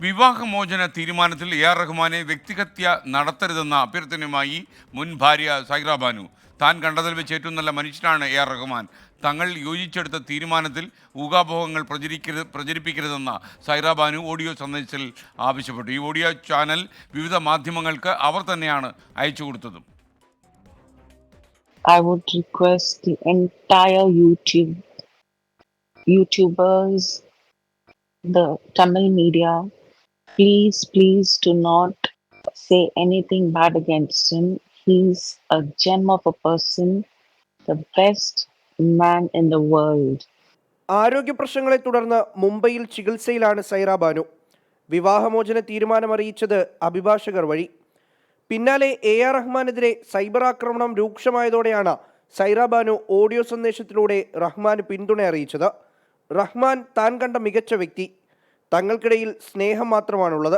വിവാഹമോചന തീരുമാനത്തിൽ എ.ആർ. റഹ്മാനെ വ്യക്തിഹത്യ നടത്തരുതെന്ന അഭ്യർത്ഥനയുമായി മുൻ ഭാര്യ സൈറ ബാനു. താൻ കണ്ടതിൽ വെച്ച് ഏറ്റവും നല്ല മനുഷ്യനാണ് എ.ആർ. റഹ്മാൻ. തങ്ങൾ യോജിച്ചെടുത്ത തീരുമാനത്തിൽ ഊഹാപോഹങ്ങൾ പ്രചരിപ്പിക്കരുതെന്ന സൈറ ബാനു ഓഡിയോ സന്ദേശത്തിൽ ആവശ്യപ്പെട്ടു. ഈ ഓഡിയോ ചാനൽ വിവിധ മാധ്യമങ്ങൾക്ക് അവർ തന്നെയാണ് അയച്ചു കൊടുത്തതും. I would request the entire YouTubers, the Tamil media, please do not say anything bad against him. He's a gem of a person, the best man in the world. ആരോഗ്യ പ്രശ്നങ്ങളെ തുടർന്ന് മുംബൈയിൽ ചികിത്സയിലാണ് സൈറ ബാനു. വിവാഹമോചന തീരുമാനമറിയിച്ചത് അഭിഭാഷകർ വഴി. പിന്നാലെ എ.ആർ. റഹ്മാനെതിരെ സൈബർ ആക്രമണം രൂക്ഷമായതോടെയാണ് സൈറ ബാനു ഓഡിയോ സന്ദേശത്തിലൂടെ റഹ്മാന് പിന്തുണ അറിയിച്ചത്. റഹ്മാൻ താൻ കണ്ട മികച്ച വ്യക്തി, തങ്ങൾക്കിടയിൽ സ്നേഹം മാത്രമാണുള്ളത്.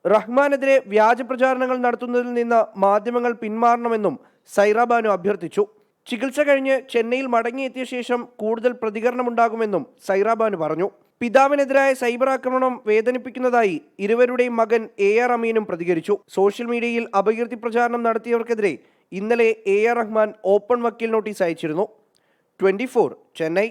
റഹ്മാനെതിരെ വ്യാജ പ്രചാരണങ്ങൾ നടത്തുന്നതിൽ നിന്ന് മാധ്യമങ്ങൾ പിന്മാറണമെന്നും സൈറ ബാനു അഭ്യർത്ഥിച്ചു. ചികിത്സ കഴിഞ്ഞ് ചെന്നൈയിൽ മടങ്ങിയെത്തിയ ശേഷം കൂടുതൽ പ്രതികരണമുണ്ടാകുമെന്നും സൈറ ബാനു പറഞ്ഞു. പിതാവിനെതിരായ സൈബർ ആക്രമണം വേദനിപ്പിക്കുന്നതായി ഇരുവരുടെയും മകൻ എ.ആർ. അമീനും പ്രതികരിച്ചു. സോഷ്യൽ മീഡിയയിൽ അപകീർത്തി പ്രചാരണം നടത്തിയവർക്കെതിരെ ഇന്നലെ എ.ആർ. റഹ്മാൻ ഓപ്പൺ വക്കീൽ നോട്ടീസ് അയച്ചിരുന്നു. 24 ചെന്നൈ.